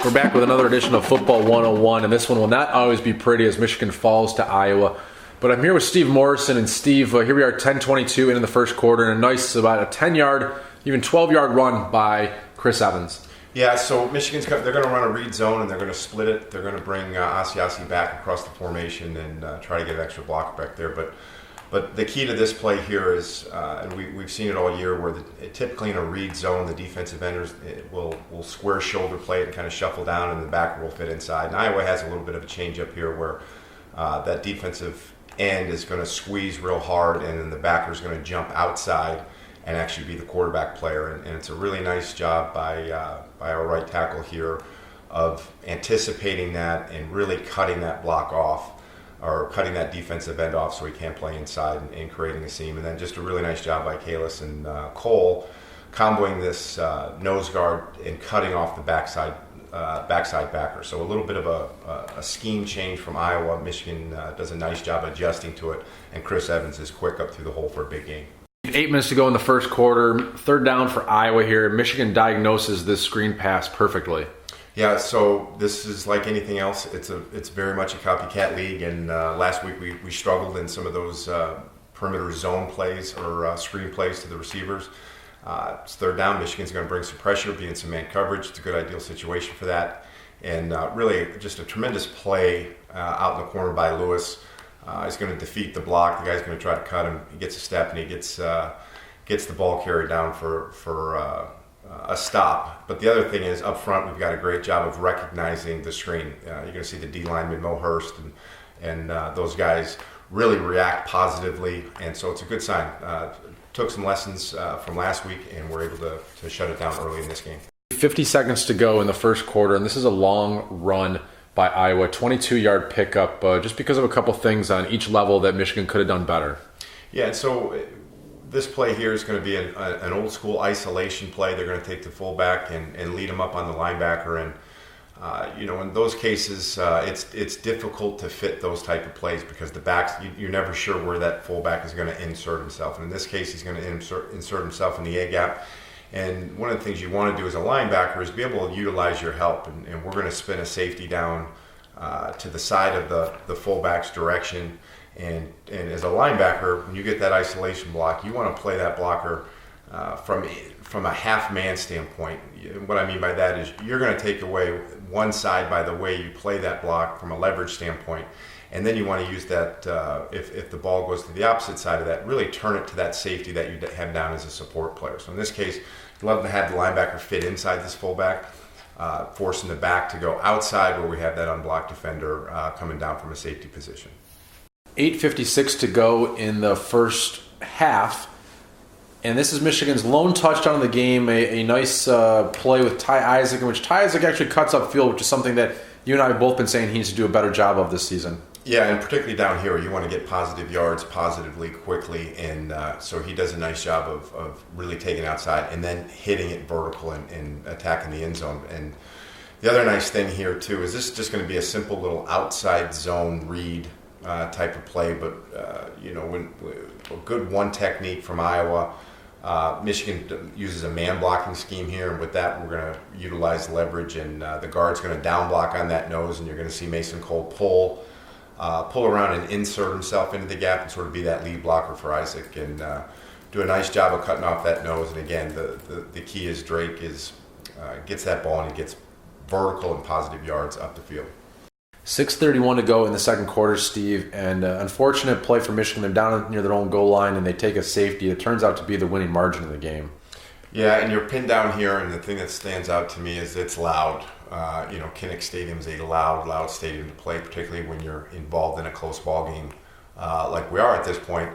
We're back with another edition of Football 101, and this one will not always be pretty as Michigan falls to Iowa. But I'm here with Steve Morrison, and Steve, here we are 10:22 into the first quarter, and a nice, about a 10-yard, even 12-yard run by Chris Evans. Yeah, so Michigan's they're going to run a read zone, and they're going to split it. They're going to bring Asiasi back across the formation and try to get an extra block back there. But the key to this play here is, and we've seen it all year, where typically in a read zone, the defensive enders will square shoulder play it and kind of shuffle down, and the backer will fit inside. And Iowa has a little bit of a change up here where that defensive end is going to squeeze real hard, and then the backer is going to jump outside and actually be the quarterback player. And it's a really nice job by our right tackle here of anticipating that and really cutting that block off, or cutting that defensive end off so he can't play inside and creating a seam. And then just a really nice job by Kalis and Cole comboing this nose guard and cutting off the backside backer. So a little bit of a scheme change from Iowa. Michigan does a nice job adjusting to it, and Chris Evans is quick up through the hole for a big gain. 8 minutes to go in the first quarter. Third down for Iowa here. Michigan diagnoses this screen pass perfectly. Yeah, so this is like anything else. It's very much a copycat league, and last week we struggled in some of those perimeter zone plays or screen plays to the receivers. It's third down. Michigan's going to bring some pressure, be in some man coverage. It's a good ideal situation for that, and really just a tremendous play out in the corner by Lewis. He's going to defeat the block. The guy's going to try to cut him. He gets a step, and he gets the ball carried down for a stop. But the other thing is, up front, we've got a great job of recognizing the screen. You're going to see the D lineman, Mo Hurst, and those guys really react positively, and so it's a good sign. Took some lessons from last week, and we're able to shut it down early in this game. 50 seconds to go in the first quarter, and this is a long run by Iowa, 22-yard pickup, just because of a couple things on each level that Michigan could have done better. Yeah, so this play here is going to be an old-school isolation play. They're going to take the fullback and lead him up on the linebacker, and in those cases, it's difficult to fit those type of plays because the backs, you're never sure where that fullback is going to insert himself. And in this case, he's going to insert himself in the A gap. And one of the things you want to do as a linebacker is be able to utilize your help. And we're going to spin a safety down to the side of the fullback's direction. And as a linebacker, when you get that isolation block, you want to play that blocker from a half-man standpoint. What I mean by that is you're going to take away one side by the way you play that block from a leverage standpoint, and then you want to use that, if the ball goes to the opposite side of that, really turn it to that safety that you have down as a support player. So in this case, I'd love to have the linebacker fit inside this fullback, forcing the back to go outside where we have that unblocked defender coming down from a safety position. 8:56 to go in the first half. And this is Michigan's lone touchdown of the game, a nice play with Ty Isaac, in which Ty Isaac actually cuts upfield, which is something that you and I have both been saying he needs to do a better job of this season. Yeah, and particularly down here, you want to get positive yards positively, quickly, and so he does a nice job of really taking outside and then hitting it vertical and attacking the end zone. And the other nice thing here, too, is this is just going to be a simple little outside zone read type of play, but, when a good one technique from Iowa. Michigan uses a man blocking scheme here, and with that we're going to utilize leverage, and the guard's going to down block on that nose, and you're going to see Mason Cole pull around and insert himself into the gap and sort of be that lead blocker for Isaac, and do a nice job of cutting off that nose. And again, the key is Drake gets that ball and he gets vertical and positive yards up the field. 6:31 to go in the second quarter, Steve, and unfortunate play for Michigan. They're down near their own goal line, and they take a safety. It turns out to be the winning margin of the game. Yeah, and you're pinned down here, and the thing that stands out to me is it's loud. Kinnick Stadium is a loud stadium to play, particularly when you're involved in a close ball game like we are at this point.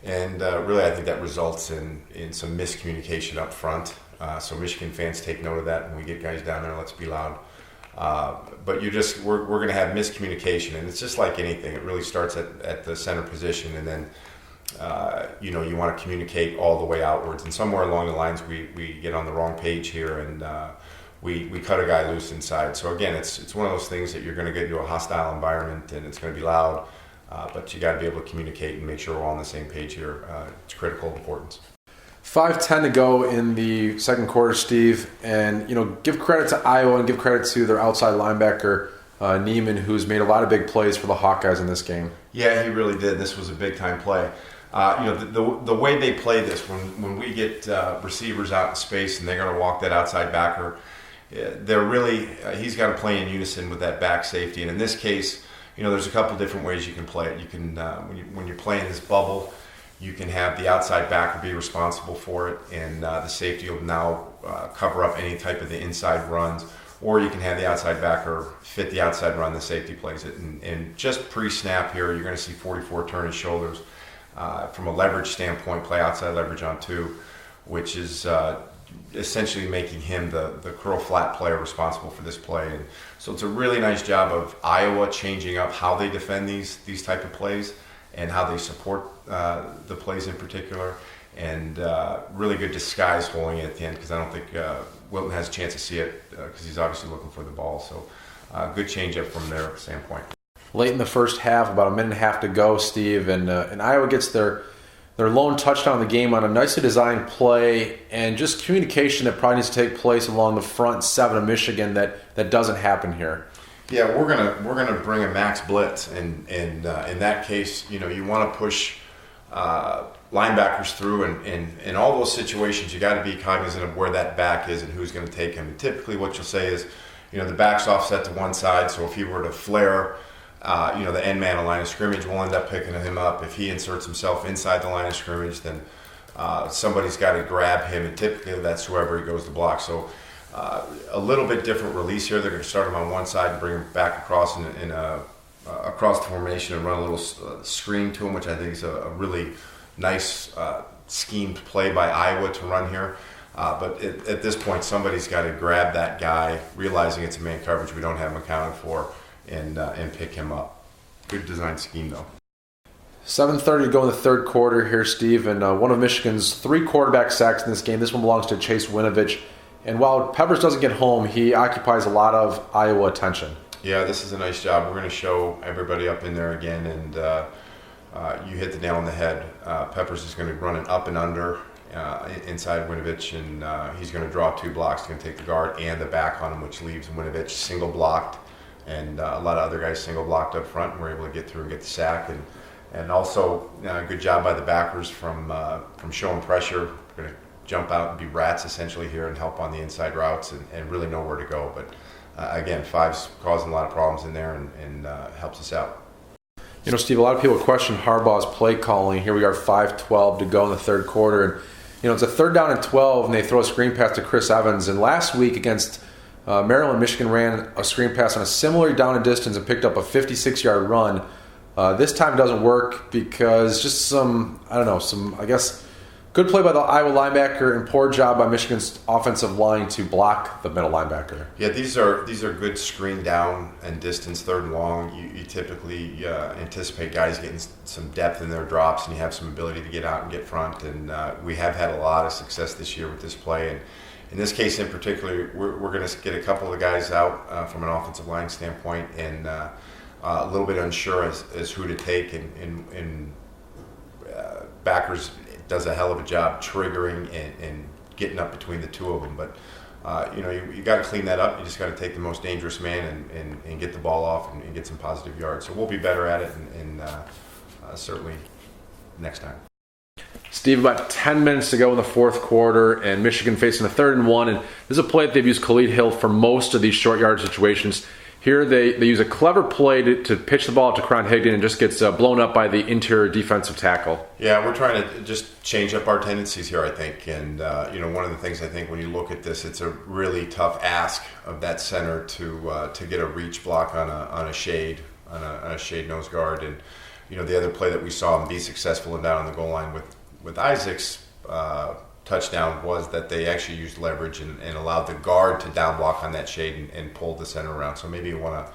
And really, I think that results in some miscommunication up front. So Michigan fans, take note of that when we get guys down there. Let's be loud. But we're going to have miscommunication, and it's just like anything. It really starts at the center position, and then you want to communicate all the way outwards. And somewhere along the lines, we get on the wrong page here, and we cut a guy loose inside. So again, it's one of those things that you're going to get into a hostile environment, and it's going to be loud. But you got to be able to communicate and make sure we're all on the same page here. It's critical importance. 5:10 to go in the second quarter, Steve, and give credit to Iowa and give credit to their outside linebacker Neiman, who's made a lot of big plays for the Hawkeyes in this game. Yeah, he really did. This was a big time play. The way they play this, when we get receivers out in space and they're going to walk that outside backer, they're really he's got to play in unison with that back safety. And in this case, there's a couple different ways you can play it. You can when you're playing this bubble, you can have the outside backer be responsible for it, and the safety will now cover up any type of the inside runs. Or you can have the outside backer fit the outside run, the safety plays it. And just pre-snap here, you're going to see 44 turn his shoulders. From a leverage standpoint, play outside leverage on 2, which is essentially making him the curl flat player responsible for this play. And so it's a really nice job of Iowa changing up how they defend these type of plays and how they support the plays in particular. And really good disguise holding it at the end, because I don't think Wilton has a chance to see it because he's obviously looking for the ball. So good change up from their standpoint. Late in the first half, about a minute and a half to go, Steve, and Iowa gets their lone touchdown of the game on a nicely designed play and just communication that probably needs to take place along the front 7 of Michigan that doesn't happen here. Yeah, we're gonna bring a max blitz, and in that case, you want to push linebackers through, and in all those situations, you got to be cognizant of where that back is and who's going to take him. And typically, what you'll say is, the back's offset to one side, so if he were to flare, the end man of line of scrimmage will end up picking him up. If he inserts himself inside the line of scrimmage, then somebody's got to grab him, and typically that's whoever he goes to block. So a little bit different release here. They're going to start him on one side and bring him back across across the formation and run a little screen to him, which I think is a really nice schemed play by Iowa to run here. But at this point, somebody's got to grab that guy, realizing it's a man coverage we don't have him accounted for, and pick him up. Good design scheme, though. 7:30 to go in the third quarter here, Steve, and one of Michigan's 3 quarterback sacks in this game. This one belongs to Chase Winovich. And while Peppers doesn't get home, he occupies a lot of Iowa attention. Yeah, this is a nice job. We're going to show everybody up in there again, and you hit the nail on the head. Peppers is going to run an up and under inside Winovich, and he's going to draw 2 blocks. He's going to take the guard and the back on him, which leaves Winovich single blocked, and a lot of other guys single blocked up front, and we're able to get through and get the sack. And also, good job by the backers from showing pressure. We're going to jump out and be rats essentially here and help on the inside routes and really know where to go. But again, 5's causing a lot of problems in there and helps us out. Steve, a lot of people question Harbaugh's play calling. Here we are, 5:12 to go in the third quarter. And, it's a 3rd down and 12, and they throw a screen pass to Chris Evans. And last week against Maryland, Michigan ran a screen pass on a similar down and distance and picked up a 56-yard run. This time it doesn't work because just good play by the Iowa linebacker and poor job by Michigan's offensive line to block the middle linebacker. Yeah, these are good screen down and distance, 3rd and long. You typically anticipate guys getting some depth in their drops, and you have some ability to get out and get front. And we have had a lot of success this year with this play. And in this case in particular, we're going to get a couple of the guys out from an offensive line standpoint, and a little bit unsure as who to take. And backers does a hell of a job triggering and getting up between the 2 of them. But, you got to clean that up. You just got to take the most dangerous man and get the ball off and get some positive yards. So we'll be better at it and certainly next time. Steve, about 10 minutes to go in the fourth quarter, and Michigan facing a 3rd and 1. And this is a play that they've used Khalid Hill for most of these short yard situations. Here they use a clever play to pitch the ball to Karan Higdon and just gets blown up by the interior defensive tackle. Yeah, we're trying to just change up our tendencies here, I think. And, one of the things I think when you look at this, it's a really tough ask of that center to get a reach block on a shade nose guard. And, the other play that we saw him be successful and down on the goal line with Isaac's touchdown was that they actually used leverage and allowed the guard to down block on that shade and pulled the center around. So maybe you want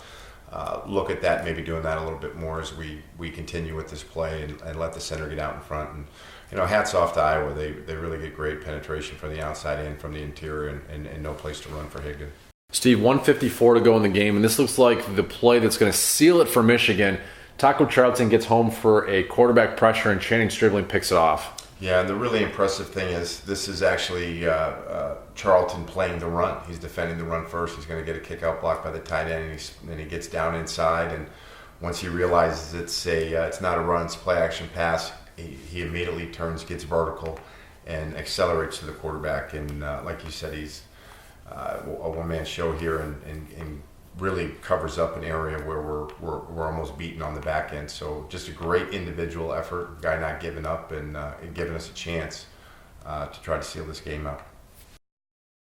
to look at that, maybe doing that a little bit more as we continue with this play and let the center get out in front. And hats off to Iowa. They really get great penetration from the outside in, from the interior, and no place to run for Higdon. Steve, 1:54 to go in the game, and this looks like the play that's going to seal it for Michigan. Taco Charlton gets home for a quarterback pressure, and Channing Stribling picks it off. Yeah, and the really impressive thing is this is actually Charlton playing the run. He's defending the run first. He's going to get a kick-out block by the tight end, and he gets down inside. And once he realizes it's not a run, it's a play-action pass, he immediately turns, gets vertical, and accelerates to the quarterback. And like you said, he's a one-man show here, and really covers up an area where we're almost beaten on the back end. So just a great individual effort, guy not giving up and giving us a chance to try to seal this game out.